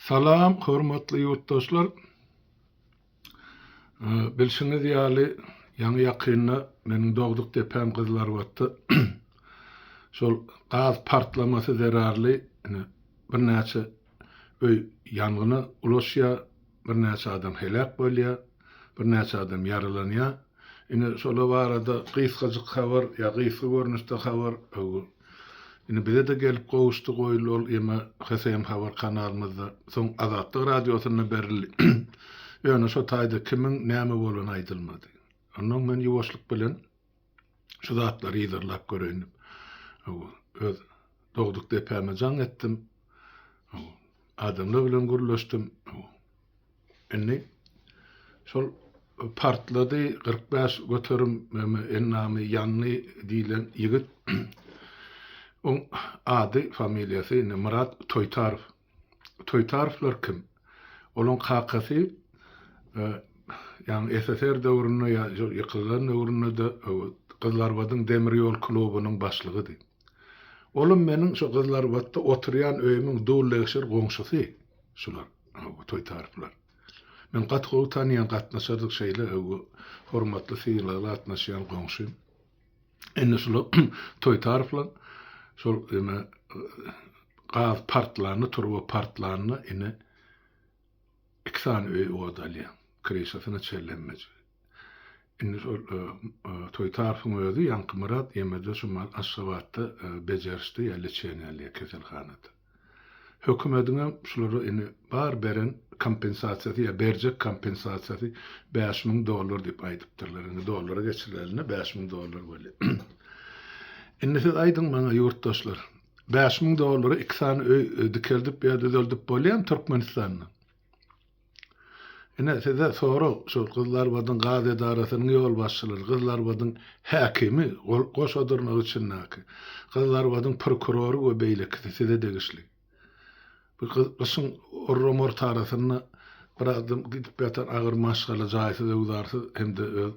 Salam, hormatly yurtdoşlar. Bilşiňiz ýaly ýaňy ýakynna meniň dogduk depem gyzlar batdy. Şol gaz partlamasy zerarly bir näçe öý ýangyny ulaşýar, bir näçe adam helak bolýar, bir näçe adam ýaralanýar. Ine şola barada gysgaçyk habar ýa gysga görnüşde habar Ine bize de gelip gowuşdy goýulol ýa Hesem habar kanalymyzda soň Azatlyk radiosyna berildi. Ýöne şo taýda kimiň näme bolany aýdylmady. Ondan men ýuwaşlyk bilen şu zatlary ýyzarlap görenim. Öz dogduk depeme jan etdim. Adamlar bilen gürleşdim. Indi şol partlady 45 göterim ennamy ýanly diýilen ýigit. On ady familiýasy Murat Toytarov. Toytarovlar kim? Olun kakasy yani SSR döwründe ýykylgan döwründe Gyzlarbatyň demir ýol klubunyň başlygydy. Olum meniň şu Gyzlarbatda oturýan öýümiň dowleşir goňşusy. Şular Toytarovlar. Men gatgowy tanýan gatnaşardyk şeýle hormatly syýlaly atnaşýan goňşum. Enne şular Toytarovlar şol gaz partlaryny, turbo partlaryny ine iksan öý odalýa. Kreşasyna çellenmez. Indi şol Toytarowyň özü ýanky Murat ýemede şu Aşgabatda bejerişdi ýerleşýänler keselhanada. Hökümetiňe şolary indi bar beren kompensasiýasy ýa berjek kompensasiýasy $5,000 diýip aýdypdyrlar. Indi dollara geçirilerine $5,000 bolýar. Indi siz aýdyň maňa ýurtdaşlar, $5,000 iksan öý dikeldip ýa düzeldip bolýan Türkmenistanda. Ine size soru şu Gyzlarbatyň gaz edarasynyň ýol başçylary, Gyzlarbatyň häkimi, goşadyrmak üçin näki. Gyzlarbatyň prokuroru we beýlekçisi size degişli. Bu gysyň orromor tarasyna bir adam gidip ýatan agyr maşgala jaýsy we uzarsyz hemde öz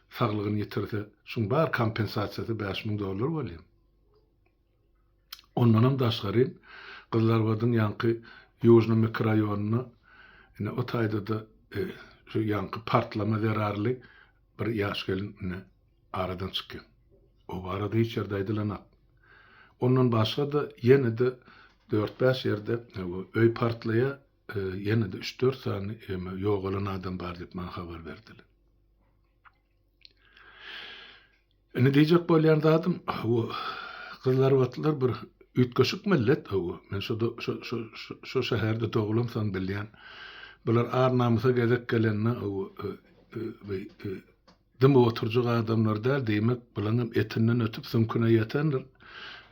saglygyny ýitirse, şuň bar kompensasiýasy $5,000 bolýar. Ondan daşgary Gyzlarbatyň ýanky Ýužny mikroraýonuny ine o taýda da şu ýanky partlama zerarly bir ýaş gelin aradan çykýar. O barada hiç ýerde aýdylanak. Ondan başga da ýene de 4-5 ýerde öý partlaýa ýene de 3-4 sany ýogalan adam bar diýip maňa habar berdiler. Ine diýjek bolýan zatym Gyzlarbatlylar bir ütgeşik millet men şu şäherde dogulymsan bilýän. Bular arnamysa gezek gelenne dym oturjak adamlar däl diýmek, bularym etinden ötüp sümküne ýetendir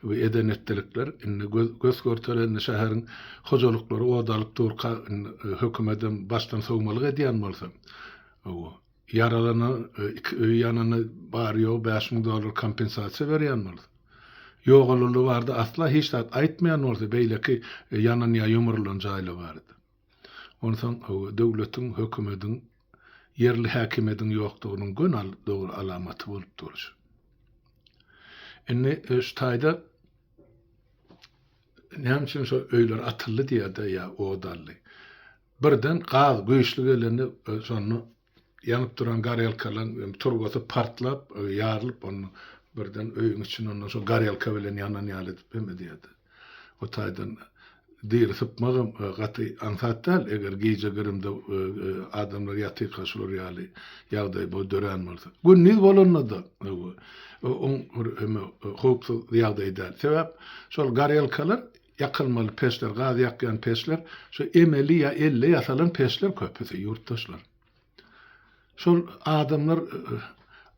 we eden etdelikler indi göz görtelen şäheriň hojalyklary odalyk durka hökümetin başdan sowmalyk edýän bolsa. Yaralana öý ýanyny bar ýok $5,000 kompensasiýa berýän bolsa. Ýogalyly bardy asla hiç zat aýtmaýan bolsa beýleki ýanyna ýumrulan jaýly bardy. Ondan döwletiň, hökümetiň, yerli häkimetiň ýokdugynyň gönal dogry alamaty bolup durýar. Indi şu taýda näme üçin şu öýler atyldy diýär ýa odally. Birden gaz güýçli gelende şonu ýanyp duran garyalkalan turbosy partlap, ýarylyp onu birden öýüň içine ondan şu garyalka bilen ýanan ýalyp bemedýärdi. O taýdan diýir sypmagam gaty ansatdal eger gece girimde adamlar ýaty kaşlar ýaly ýagdaý bu dören bolsa. Bu niz bolanda hopsuz ýagdaýda. Sebäp şol garyalkalar ýakylmaly peşler, gaz ýakýan peşler, şu emeli ýa 50 ýasalan peşler köpüsi ýurtdaşlar. Şol adamlar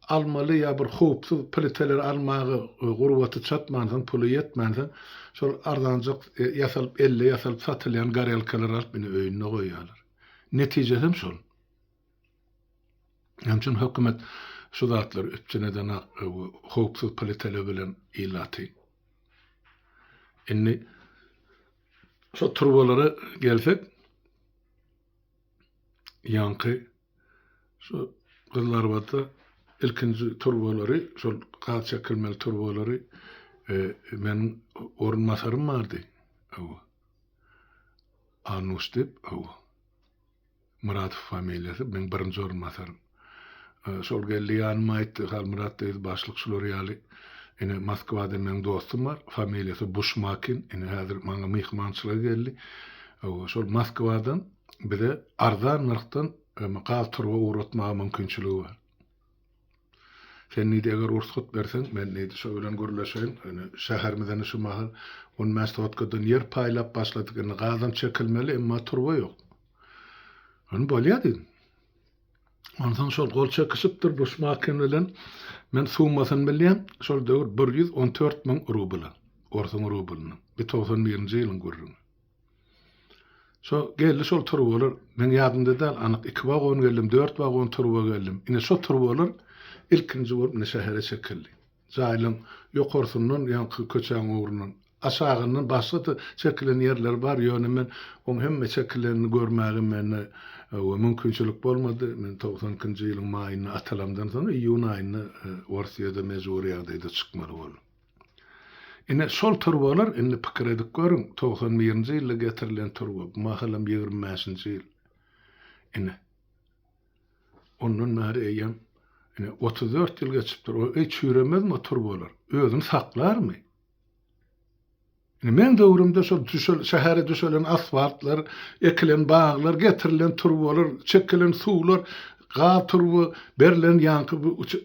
almaly ýa bir hopsuz pliteler almagy gurbaty çatmandan, puly ýetmändan şol arzanjyk ýasalyp 50 ýasalyp satylýan garyalkalar alyp meni öýüne goýýarlar. Netije hem şol. Hemçin hökümet şu zatlar üçüneden hopsuz pliteler bilen ilaty. Indi şu turbolara gelsek ýanky şu Gyzlarbatda ilkinji turbolary, şol gaz çekilmeli turbolary men orunmasarym bardy. Anus dip Murat familyası ben birinci ormasarım. Sol geldi yanıma aytdy, "Hal Murat diýdi, başlyk şular ýaly. Ine Moskwada meniň dostum bar, familyasy Bushmakin. Ine häzir maňa mehmançylyga geldi. Şol Moskwadan bize arzan narxdan gal turwa uğratmaga mümkinçiligi bar. Sen nidi eger ursat bersen, men nidi şo bilen görleşeýin. Şähermizden şu mahal on mästotgadan yer paýlap başladyk. Gazan çekilmeli, emma turwa ýok. Onu bolýady. Ondan şol gol çekişipdir Bushmakin bilen. Men summasyny bilýän, şol döwür 114.000 rubl. Ortaň rublyny. 91-nji ýylyň görürüm. So geldi şol turwalar, men ýadymda däl, anyk 2 wagon geldim, 4 wagon turwa geldim. Ine şol turwalar ilkinji bolup ne şähere çekildi. Jaýlyň ýokarsynyň ýanky köçäň ugrundan aşagyndan başga çekilen ýerler bar. Ýöne men oň hemme çekilenini görmäge meni mümkinçilik bolmady. Men 90-njy ýylyň maýyny atalamdan soň iýun aýyny Warsaýda mezuriýada çykmaly boldum. Ine şol turwalar indi pikir edip görüň, 91-nji ýylda getirilen turwa, mahalam 25-nji ýyl. Ine ondan bäri eýem, ine 34 ýyl geçipdir. O çüremezmi turwalar? Özüni saklarmy? Ine men döwrümde şol şähere düşelen asfaltlar, ekilen baglar, getirilen turwalar, çekilen suwlar, ga turwa berilen ýanky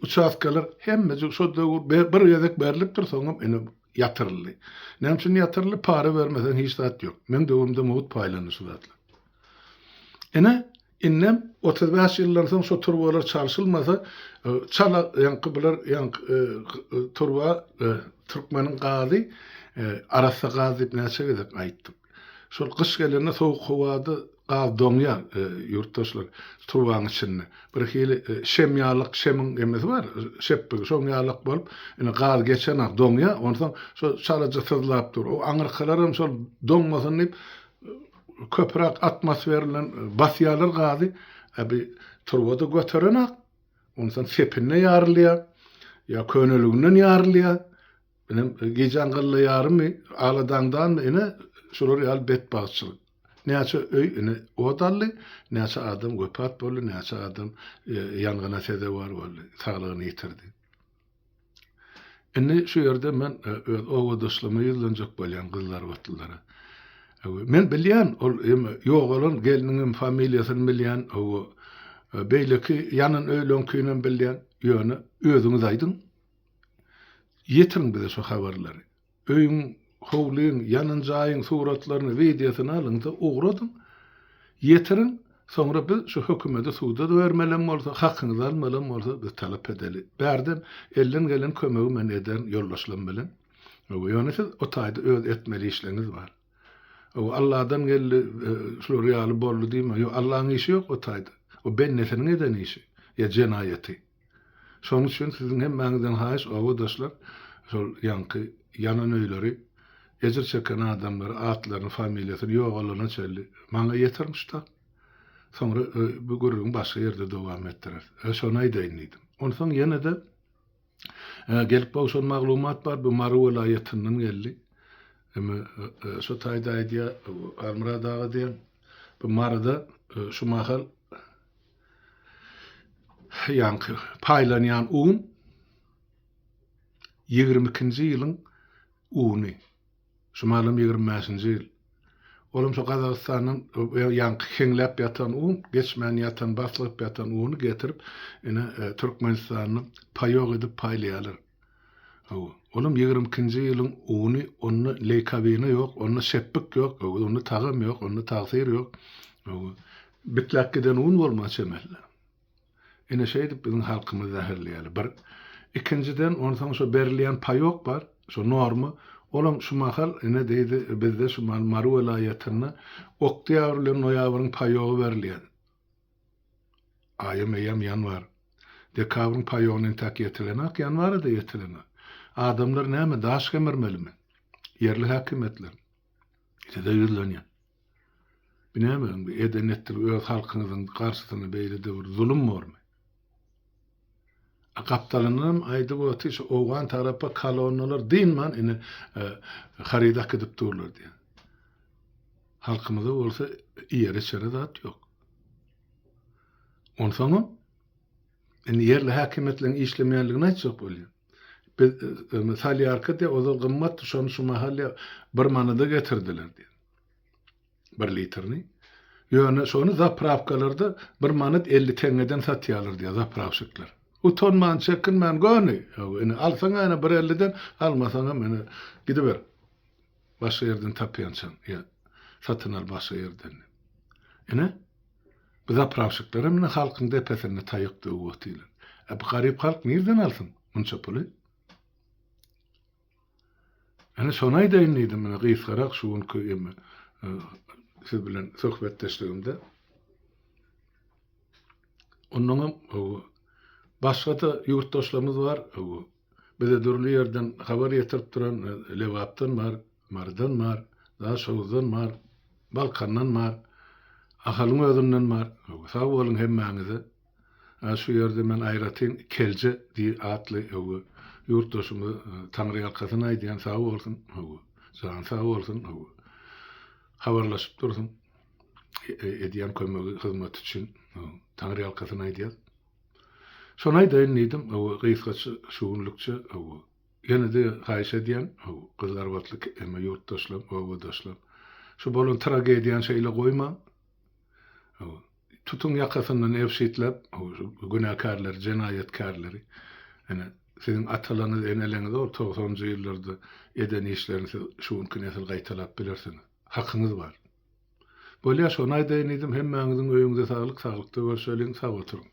uçaskalar hemme şol döwür bir ýerek berilipdir, soňam ine yatırıldı. Nämçin yatırıldı, para vermeden hiç zat yok. Men döwümde mowut paýlanyşy zatlar. Ene innem 35 ýyllar soň şo turwalar çalşylmasa, çala ýanky bular turwa Türkmeniň gazy, Arasa gazy näçe gezek aýtdy. Şol kış gelende sowuk howada gaz doňýa ýurtdaşlar turwaň içinde. Bir hili şemýalyk şemiň emesi bar, şeppig şoňýalyk bolup, ine gaz geçen ak doňýa, ondan şo çalaja sızlap dur. O aňyrkalaram şol doňmasyn diýip köprak atmosferlen basýalar gazy, abi turwada göterenak, ondan sepinne ýarylýar, ýa köneliginden ýarylýar. Benim gecen gılla yarımı ağladağından ine şular yal bet bağçılık. Näçe öy ine odallı, näçe adam göpat bolly, näçe adam yangına sede var bolly, saglygyny ýitirdi. Indi şu ýerde men owa dostlamy ýylanjak bolýan gyllar watlylara. Men bilýän, ol ýogalan geliniň familýasyny bilýän, o beýleki ýanyn öýlenkyny bilýän, ýöne özüňiz aýdyn. Yetirin bize şu haberleri. Öýüň, howlyň, ýanynjaýyň suratlaryny, videosyny alyňda ugradyn. Yetirin, soňra biz şu hökümete suwda bermelen bolsa, hakyňyzy almalan bolsa biz talap edeli. Berdim, elden gelen kömegi men eden ýoldaşlarym bilen. Ýöne siz o taýda öz etmeli işleriniz bar. Allah'dan geldi, şular ýaly boldy diýme, ýok Allahyň işi ýok o taýda. O bennetiniň eden işi, ýa jenaýaty. Şoň üçin sizin hemmäňizden haýyş awadaşlar, şol ýanky ýanan öýleri, ejir çeken adamlar, atlaryny, familýasyny ýogalana çeldi. Maňa ýetirmişdi. Soňra bu görüň başga ýerde dowam etdirer. Şonu aýdaýyn. Ondan ýene de gelip bolşan maglumat bar, bu Maru welaýatynyň geldi. Şo taýda aýdýar, Almurad aga diýen, bu Maruda şu mahal ýanky paýlanýan un 22-nji ýylyň uny. Şu malym 25-nji ýyl. Olam şu Gazagystanyň ýanky heňläp ýatan un, geçmän ýatan, baslyp ýatan uny getirip ine Türkmenistanyň paýok edip paýlaýarlar. Olam 22-nji ýylyň uny, onu leýkabyny ýok, onu şeppik ýok, onu tagym ýok, onu tagsir ýok. Bitlek giden un bolmaça emelle. Ine şeýdip biziň halkymyz zäherleýär. Bir ikinciden ondan şu berilýän paýok bar, şu normy, olam şu mahal ine diýdi bizde şu Maru welaýatyna oktyabr bilen noýabryň paýogy berilýär. Aýym eýem ýanwar. Dekabryň paýogyny tak ýetilenak, ýanwarda ýetilenak. Adamlar näme daş kemirmelimi? Yerli häkimetler. Ýa-da ýürlenýär. Bilemem, edenetdir öz halkyňyzyň garşysyna beýlede bir zulüm barmy? Kaptalanım ayda bu ateş oğan tarapa kalonlar dinman ine haridak edip durlar diye. halkymyza bolsa ýere çere zat ýok. Onsoňa yerli häkimetliň işlemeýänligini aýtjak bolýar. Misal ýarkada ozal gymmat şonu şu mahalle bir manada getirdiler diýer. 1 litrni. Ýöne şonu zapravkalarda 1 manat 50 teňeden satýarlar diýer zapravşyklar. Utanman çekin men göni. Ýa alsaň ana 1.50'den almasaň meni gidiber. Başga ýerden tapýançan. Ýa satyn al başga ýerden. Ene bu zapravşyklar meni halkyň depesine taýykdy wagtyla. Bu garyp halk nerden alsın munça puly? Ana şonay da indim men gysgarak şuňky emme siz bilen söhbetdeşligimde. Ondan başga da ýurtdaşlarymyz bar. Bize durly ýerden habar ýetirip duran Lewapdan bar, Mardan bar, Daşowdan bar, Balkandan bar, Ahalyň özünden bar. Sag bolun hemmäňize. Şu ýerde men aýratyn Kelje diýip atly ýurtdaşymy Taňry ýalkasyna aýdýan sag bolsun. Sag bolsun. Habarlaşyp dursun. Edýän kömegi hyzmat üçin Taňry ýalkasyna aýdýar. Şonay da indim, gysgaça şuňlukça ýene de haýş edýän gyzlar batlyk emma ýurtdaşlar, owadaşlar. Şu bolan tragediýan şeýle goýma. Tutun ýakasyndan ewşitlep, günäkarlar, jenaýetkarlary. Ene sizin atalarynız, eneleňiz o 90-njy ýyllarda eden işlerini şuňky nesil gaýtalap bilersiniz. Hakyňyz bar. Bolýa şonay da indim, hemmäňiziň öýüňize saglyk, saglykda görşeliň, sag oturuň.